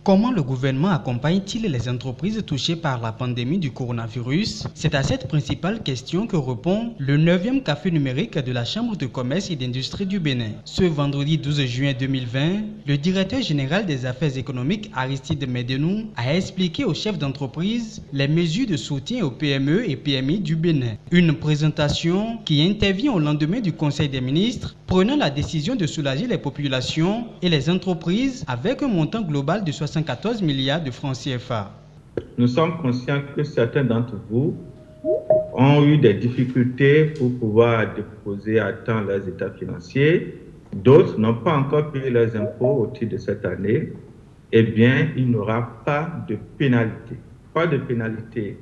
Comment le gouvernement accompagne-t-il les entreprises touchées par la pandémie du coronavirus? C'est à cette principale question que répond le 9e café numérique de la Chambre de commerce et d'industrie du Bénin. Ce vendredi 12 juin 2020, le directeur général des affaires économiques Aristide Medenou a expliqué aux chefs d'entreprise les mesures de soutien aux PME et PMI du Bénin. Une présentation qui intervient au lendemain du Conseil des ministres prenant la décision de soulager les populations et les entreprises avec un montant global de 74 milliards de francs CFA. Nous sommes conscients que certains d'entre vous ont eu des difficultés pour pouvoir déposer à temps leurs états financiers. D'autres n'ont pas encore payé leurs impôts au titre de cette année. Eh bien, il n'y aura pas de pénalité. Pas de pénalité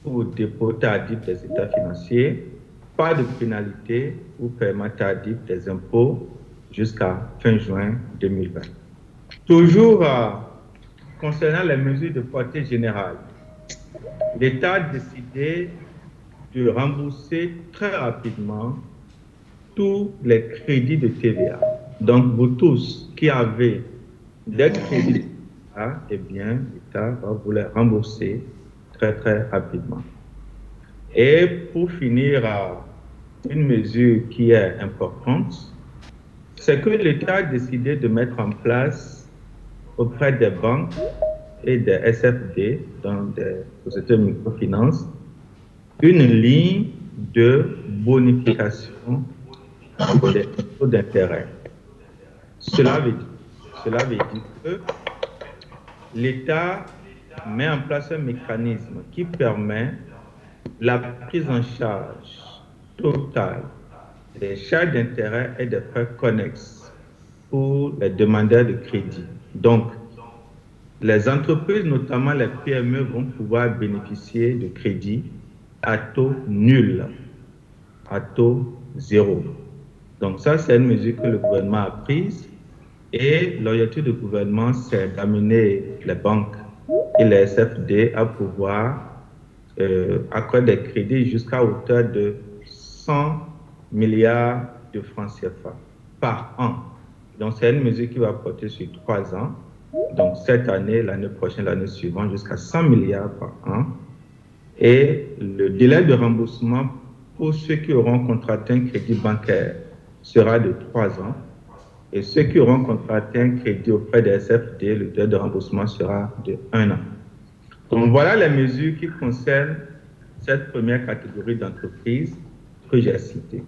pour dépôt tardif des états financiers, pas de pénalité pour paiement tardif des impôts jusqu'à fin juin 2020. Toujours concernant les mesures de portée générale, l'État a décidé de rembourser très rapidement tous les crédits de TVA. Donc, vous tous qui avez des crédits de TVA, eh bien, l'État va vous les rembourser très, très rapidement. Et pour finir, une mesure qui est importante, c'est que l'État a décidé de mettre en place auprès des banques et des SFD, dans des sociétés de microfinance, une ligne de bonification des taux d'intérêt. Cela veut dire que l'État met en place un mécanisme qui permet la prise en charge totale des charges d'intérêt et des frais connexes pour les demandeurs de crédit. Donc, les entreprises, notamment les PME, vont pouvoir bénéficier de crédits à taux nul, à taux zéro. Donc ça, c'est une mesure que le gouvernement a prise et l'objectif du gouvernement, c'est d'amener les banques et les SFD à pouvoir accorder des crédits jusqu'à hauteur de 100 milliards de francs CFA par an. Donc c'est une mesure qui va porter sur 3 ans. Donc cette année, l'année prochaine, l'année suivante, jusqu'à 100 milliards par an. Et le délai de remboursement pour ceux qui auront contracté un crédit bancaire sera de 3 ans. Et ceux qui auront contracté un crédit auprès des SFD, le délai de remboursement sera de 1 an. Donc voilà les mesures qui concernent cette première catégorie d'entreprises que j'ai citée.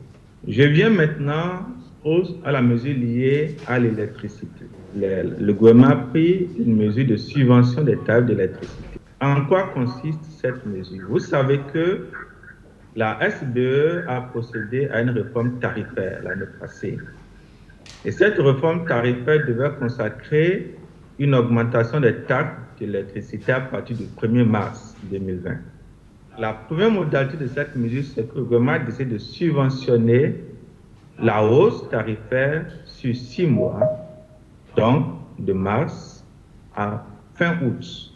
Je viens maintenant à la mesure liée à l'électricité. Le gouvernement a pris une mesure de subvention des tarifs d'électricité. En quoi consiste cette mesure? Vous savez que la SBE a procédé à une réforme tarifaire l'année passée. Et cette réforme tarifaire devait consacrer une augmentation des taxes d'électricité à partir du 1er mars 2020. La première modalité de cette mesure, c'est que le gouvernement a décidé de subventionner la hausse tarifaire sur 6 mois, donc de mars à fin août.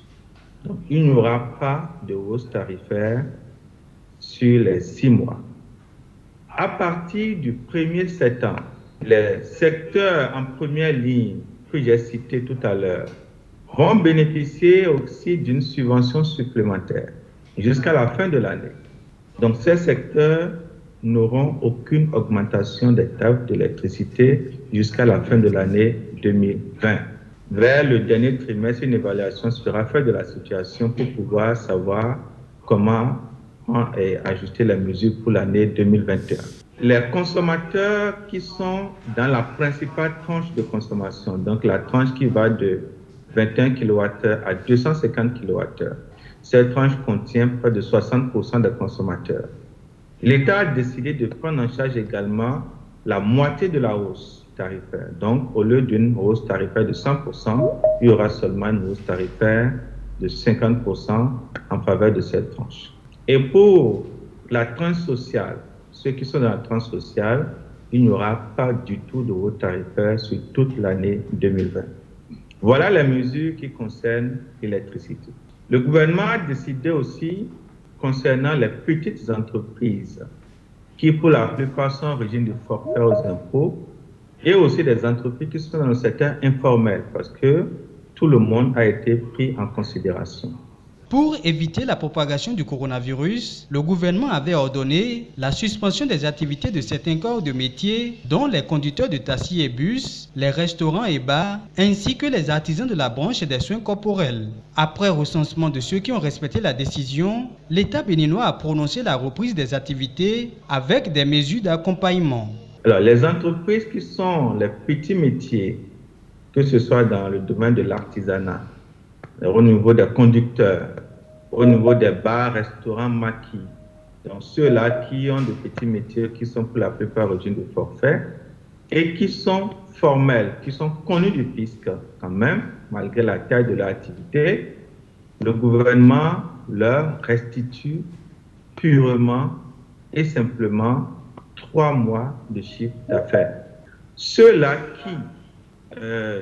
Donc, il n'y aura pas de hausse tarifaire sur les 6 mois. À partir du 1er septembre, les secteurs en première ligne que j'ai cités tout à l'heure vont bénéficier aussi d'une subvention supplémentaire jusqu'à la fin de l'année. Donc, ces secteurs n'auront aucune augmentation des tarifs d'électricité jusqu'à la fin de l'année 2020. Vers le dernier trimestre, une évaluation sera faite de la situation pour pouvoir savoir comment ajuster les mesures pour l'année 2021. Les consommateurs qui sont dans la principale tranche de consommation, donc la tranche qui va de 21 kWh à 250 kWh, cette tranche contient près de 60% des consommateurs. L'État a décidé de prendre en charge également la moitié de la hausse tarifaire. Donc, au lieu d'une hausse tarifaire de 100%, il y aura seulement une hausse tarifaire de 50% en faveur de cette tranche. Et pour la tranche sociale, ceux qui sont dans la tranche sociale, il n'y aura pas du tout de hausse tarifaire sur toute l'année 2020. Voilà les mesures qui concernent l'électricité. Le gouvernement a décidé aussi, concernant les petites entreprises, qui pour la plupart sont en régime de forfait aux impôts, et aussi des entreprises qui sont dans le secteur informel, parce que tout le monde a été pris en considération. Pour éviter la propagation du coronavirus, le gouvernement avait ordonné la suspension des activités de certains corps de métier, dont les conducteurs de taxi et bus, les restaurants et bars, ainsi que les artisans de la branche des soins corporels. Après recensement de ceux qui ont respecté la décision, l'État béninois a prononcé la reprise des activités avec des mesures d'accompagnement. Alors, les entreprises qui sont les petits métiers, que ce soit dans le domaine de l'artisanat, au niveau des conducteurs, au niveau des bars, restaurants, maquis. Donc ceux-là qui ont de petits métiers, qui sont pour la plupart au régime de forfait et qui sont formels, qui sont connus du fisc quand même, malgré la taille de leur activité, le gouvernement leur restitue purement et simplement 3 mois de chiffre d'affaires. Ceux-là qui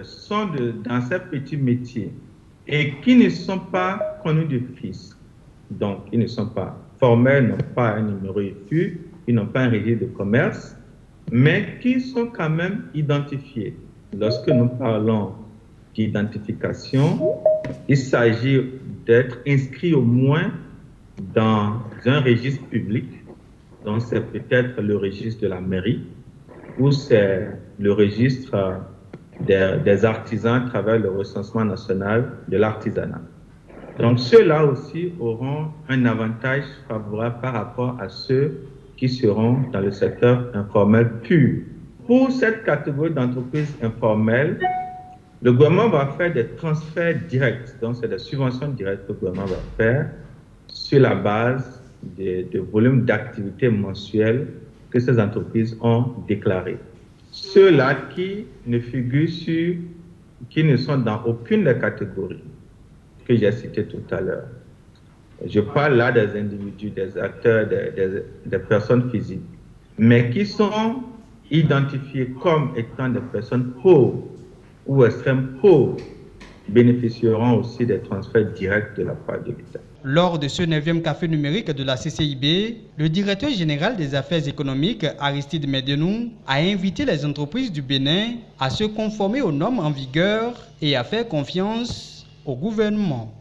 sont dans ces petits métiers et qui ne sont pas connus du fisc, donc ils ne sont pas formels, n'ont pas un numéro IFU, ils n'ont pas un registre de commerce, mais qui sont quand même identifiés. Lorsque nous parlons d'identification, il s'agit d'être inscrit au moins dans un registre public, donc c'est peut-être le registre de la mairie ou c'est le registre des artisans à travers le recensement national de l'artisanat. Donc ceux-là aussi auront un avantage favorable par rapport à ceux qui seront dans le secteur informel pur. Pour cette catégorie d'entreprises informelles, le gouvernement va faire des transferts directs, donc c'est des subventions directes que le gouvernement va faire sur la base de volume d'activité mensuel que ces entreprises ont déclaré. Ceux-là qui ne figurent qui ne sont dans aucune des catégories que j'ai citées tout à l'heure. Je parle là des individus, des acteurs, des personnes physiques, mais qui sont identifiés comme étant des personnes pauvres ou extrêmes pauvres, bénéficieront aussi des transferts directs de la part de l'État. Lors de ce 9e café numérique de la CCIB, le directeur général des affaires économiques, Aristide Medenou, a invité les entreprises du Bénin à se conformer aux normes en vigueur et à faire confiance au gouvernement.